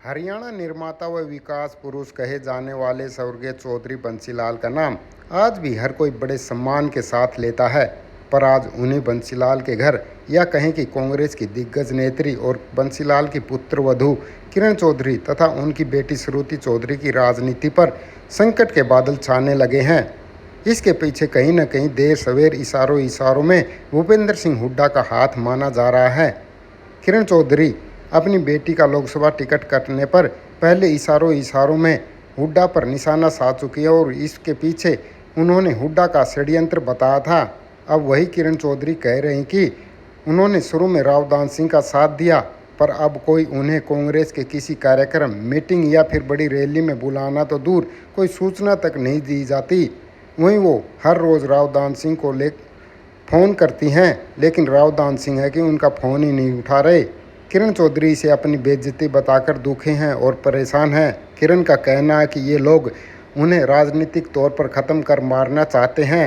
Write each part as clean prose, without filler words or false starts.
हरियाणा निर्माता व विकास पुरुष कहे जाने वाले स्वर्गीय चौधरी बंसीलाल का नाम आज भी हर कोई बड़े सम्मान के साथ लेता है। पर आज उन्हीं बंसीलाल के घर या कहें कि कांग्रेस की दिग्गज नेत्री और बंसीलाल की पुत्र वधू किरण चौधरी तथा उनकी बेटी श्रुति चौधरी की राजनीति पर संकट के बादल छाने लगे हैं। इसके पीछे कहीं न कहीं देर सवेर इशारों इशारों में भूपेंद्र सिंह हुड्डा का हाथ माना जा रहा है। किरण चौधरी अपनी बेटी का लोकसभा टिकट कटने पर पहले इशारों इशारों में हुड्डा पर निशाना साध चुकी है और इसके पीछे उन्होंने हुड्डा का षड्यंत्र बताया था। अब वही किरण चौधरी कह रही कि उन्होंने शुरू में राव दान सिंह का साथ दिया, पर अब कोई उन्हें कांग्रेस के किसी कार्यक्रम, मीटिंग या फिर बड़ी रैली में बुलाना तो दूर, कोई सूचना तक नहीं दी जाती। वहीं वो हर रोज़ राव दान सिंह को फ़ोन करती हैं, लेकिन राव दान सिंह है कि उनका फ़ोन ही नहीं उठा रहे। किरण चौधरी से अपनी बेइज्जती बताकर दुखी हैं और परेशान हैं। किरण का कहना है कि ये लोग उन्हें राजनीतिक तौर पर ख़त्म कर मारना चाहते हैं।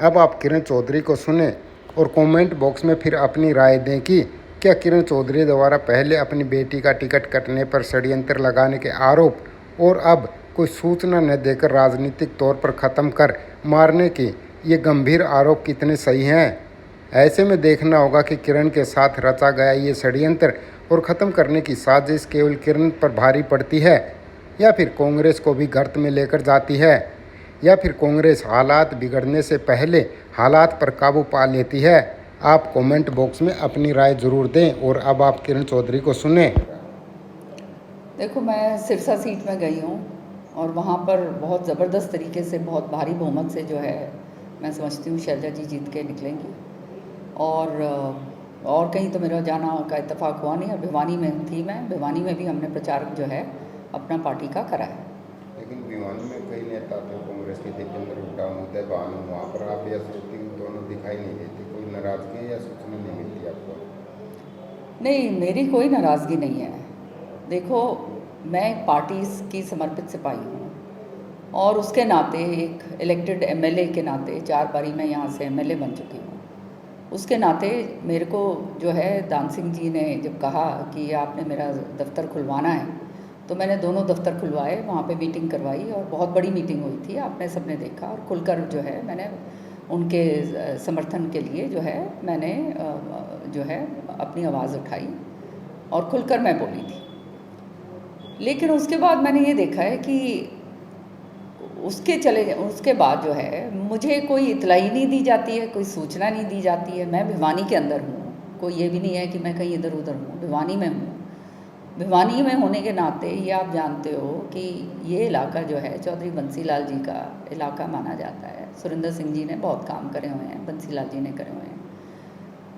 अब आप किरण चौधरी को सुने और कमेंट बॉक्स में फिर अपनी राय दें कि क्या किरण चौधरी द्वारा पहले अपनी बेटी का टिकट कटने पर षड्यंत्र लगाने के आरोप और अब कोई सूचना न देकर राजनीतिक तौर पर ख़त्म कर मारने के ये गंभीर आरोप कितने सही हैं। ऐसे में देखना होगा कि किरण के साथ रचा गया ये षड्यंत्र और ख़त्म करने की साजिश केवल किरण पर भारी पड़ती है या फिर कांग्रेस को भी गर्त में लेकर जाती है, या फिर कांग्रेस हालात बिगड़ने से पहले हालात पर काबू पा लेती है। आप कमेंट बॉक्स में अपनी राय ज़रूर दें और अब आप किरण चौधरी को सुने। देखो, मैं सिरसा सीट में गई हूँ और वहाँ पर बहुत ज़बरदस्त तरीके से, बहुत भारी बहुमत से जो है, मैं समझती हूँ शैलजा जी जीत के निकलेंगी। और कहीं तो मेरा जाना का इत्तेफाक हुआ नहीं। और भिवानी में थी मैं, भिवानी में भी हमने प्रचार जो है अपना पार्टी का करा है। लेकिन भिवानी में कई नेता थे कांग्रेस के, दीपेंद्र हुड्डा, उदय भानु, वहाँ पर आप या श्रुति दोनों दिखाई नहीं देते। कोई नाराजगी या सूचना नहीं मिलती आपको? नहीं, मेरी कोई नाराज़गी नहीं है। देखो, मैं एक पार्टी की समर्पित सिपाही हूँ और उसके नाते, एक इलेक्टेड एमएलए के नाते, 4 बारी मैं यहाँ से एमएलए बन चुकी हूँ। उसके नाते मेरे को जो है, दान सिंह जी ने जब कहा कि आपने मेरा दफ्तर खुलवाना है, तो मैंने दोनों दफ्तर खुलवाए, वहाँ पे मीटिंग करवाई और बहुत बड़ी मीटिंग हुई थी, आपने सबने देखा। और खुलकर जो है मैंने उनके समर्थन के लिए जो है मैंने जो है अपनी आवाज़ उठाई और खुलकर मैं बोली थी। लेकिन उसके बाद मैंने ये देखा है कि उसके बाद जो है मुझे कोई इतलाई नहीं दी जाती है, कोई सूचना नहीं दी जाती है। मैं भिवानी के अंदर हूँ, कोई ये भी नहीं है कि मैं कहीं इधर उधर हूँ, भिवानी में हूँ। भिवानी में होने के नाते ये आप जानते हो कि ये इलाका जो है चौधरी बंसीलाल जी का इलाका माना जाता है। सुरिंदर सिंह जी ने बहुत काम करे हुए हैं, बंसीलाल जी ने करे हुए हैं।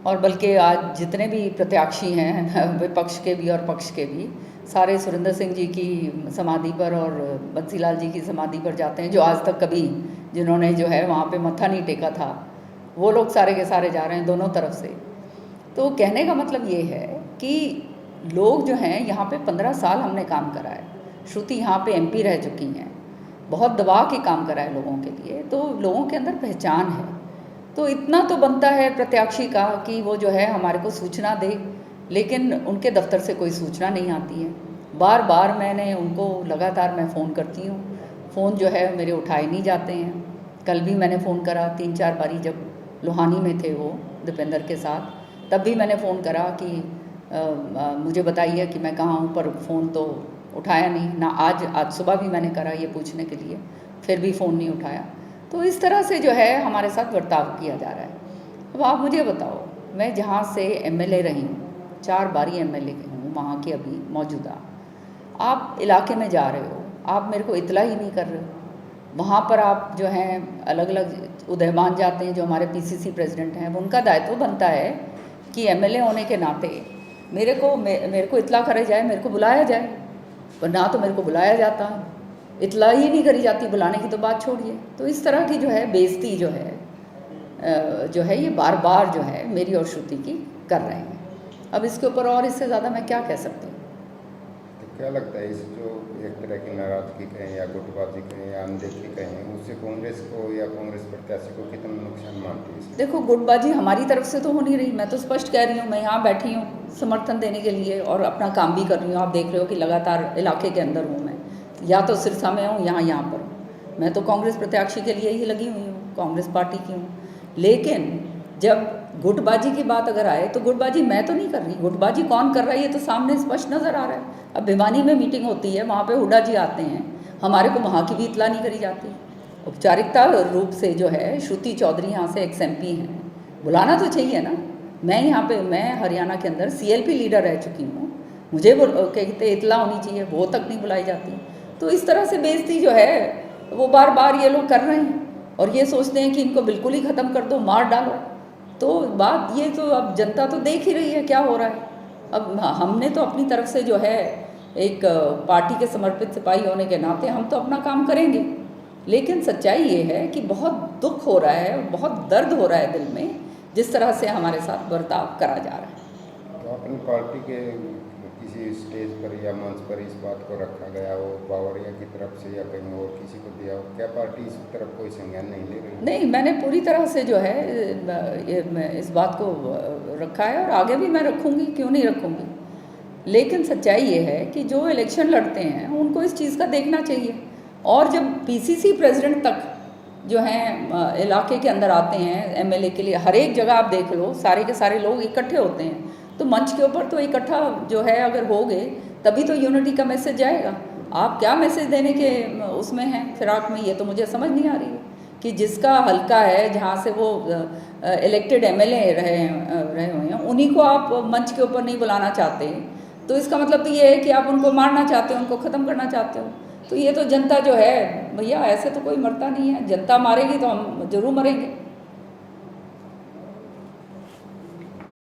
और बल्कि आज जितने भी प्रत्याशी हैं विपक्ष के भी और पक्ष के भी, सारे सुरिंदर सिंह जी की समाधि पर और बंसीलाल जी की समाधि पर जाते हैं। जो आज तक कभी जिन्होंने जो है वहाँ पे मत्था नहीं टेका था, वो लोग सारे के सारे जा रहे हैं दोनों तरफ से। तो कहने का मतलब ये है कि लोग जो हैं यहाँ पे 15 साल हमने काम करा है। श्रुति यहाँ पे एमपी रह चुकी हैं, बहुत दबा के काम करा है लोगों के लिए, तो लोगों के अंदर पहचान है। तो इतना तो बनता है प्रत्याशी का कि वो जो है हमारे को सूचना दे, लेकिन उनके दफ्तर से कोई सूचना नहीं आती है। बार बार मैंने उनको लगातार मैं फ़ोन करती हूँ, फ़ोन जो है मेरे उठाए नहीं जाते हैं। कल भी मैंने फ़ोन करा 3-4 बारी, जब लोहानी में थे वो दीपेंद्र के साथ, तब भी मैंने फ़ोन करा कि मुझे बताइए कि मैं कहाँ हूँ, पर फ़ोन तो उठाया नहीं ना। आज सुबह भी मैंने करा ये पूछने के लिए, फिर भी फ़ोन नहीं उठाया। तो इस तरह से जो है हमारे साथ बर्ताव किया जा रहा है। अब आप मुझे बताओ, मैं जहाँ से एमएलए रही हूँ, 4 बारी एमएलए हूँ वहाँ की अभी मौजूदा, आप इलाके में जा रहे हो, आप मेरे को इतला ही नहीं कर रहे हो। वहाँ पर आप जो हैं अलग अलग उदयमान जाते हैं, जो हमारे पीसीसी प्रेसिडेंट हैं, उनका दायित्व बनता है कि एमएलए होने के नाते मेरे को इतला करे जाए, मेरे को बुलाया जाए। पर ना तो मेरे को बुलाया जाता, इतला ही नहीं करी जाती, बुलाने की तो बात छोड़िए। तो इस तरह की जो है बेइज्जती जो है ये बार बार जो है मेरी और श्रुति की कर रहे हैं। अब इसके ऊपर और इससे ज़्यादा मैं क्या कह सकती हूँ। क्या लगता है इस जो एक तरह की नाराजगी कहें या गुटबाजी कहें या अनदेखी कहें, उससे कांग्रेस को या कांग्रेस प्रत्याशी को कितना नुकसान मानती है इसमें? देखो, गुटबाजी हमारी तरफ से तो हो नहीं रही। मैं तो स्पष्ट कह रही हूँ, मैं यहाँ बैठी हूँ समर्थन देने के लिए और अपना काम भी कर रही हूँ। आप देख रहे हो कि लगातार इलाके के अंदर हूँ मैं, या तो सिरसा में हूँ यहाँ पर हूँ। मैं तो कांग्रेस प्रत्याशी के लिए ही लगी हुई हूँ, कांग्रेस पार्टी की हूँ। लेकिन जब गुटबाजी की बात अगर आए तो गुटबाजी मैं तो नहीं कर रही। गुटबाजी कौन कर रहा है ये तो सामने स्पष्ट नज़र आ रहा है। अब भिवानी में मीटिंग होती है, वहाँ पे हुड्डा जी आते हैं, हमारे को वहाँ की भी इतला नहीं करी जाती। औपचारिकता रूप से जो है श्रुति चौधरी यहाँ से एक्स MP हैं, बुलाना तो चाहिए ना। मैं हरियाणा के अंदर CLP लीडर रह चुकी हूँ, मुझे कहते इतला होनी चाहिए, वो तक नहीं बुलाई जाती। तो इस तरह से बेइज्जती जो है वो बार बार ये लोग कर रहे हैं और ये सोचते हैं कि इनको बिल्कुल ही ख़त्म कर दो, मार डालो। तो बात ये तो अब जनता तो देख ही रही है क्या हो रहा है। अब हमने तो अपनी तरफ से जो है एक पार्टी के समर्पित सिपाही होने के नाते हम तो अपना काम करेंगे, लेकिन सच्चाई ये है कि बहुत दुख हो रहा है, बहुत दर्द हो रहा है दिल में जिस तरह से हमारे साथ बर्ताव करा जा रहा है। तो अपनी पार्टी के किसी स्टेज पर या मंच पर इस बात को रखा गया हो, बावरिया की तरफ से या कहीं और किसी को दिया हो, क्या पार्टी इस तरफ कोई संज्ञान नहीं ले रही? नहीं, मैंने पूरी तरह से जो है इस बात को रखा है और आगे भी मैं रखूँगी, क्यों नहीं रखूँगी। लेकिन सच्चाई ये है कि जो इलेक्शन लड़ते हैं उनको इस चीज़ का देखना चाहिए। और जब PCC प्रेसिडेंट तक जो हैं इलाके के अंदर आते हैं MLA के लिए, हर एक जगह आप देख लो सारे के सारे लोग इकट्ठे होते हैं, तो मंच के ऊपर तो इकट्ठा जो है अगर हो गए तभी तो यूनिटी का मैसेज जाएगा। आप क्या मैसेज देने के उसमें हैं फिराक में, ये तो मुझे समझ नहीं आ रही है कि जिसका हल्का है जहाँ से वो इलेक्टेड MLA रहे हुए हैं उन्हीं को आप मंच के ऊपर नहीं बुलाना चाहते, तो इसका मतलब तो ये है कि आप उनको मारना चाहते हो, उनको ख़त्म करना चाहते हो। तो ये तो जनता जो है भैया, ऐसे तो कोई मरता नहीं है, जनता मारेगी तो हम जरूर मरेंगे।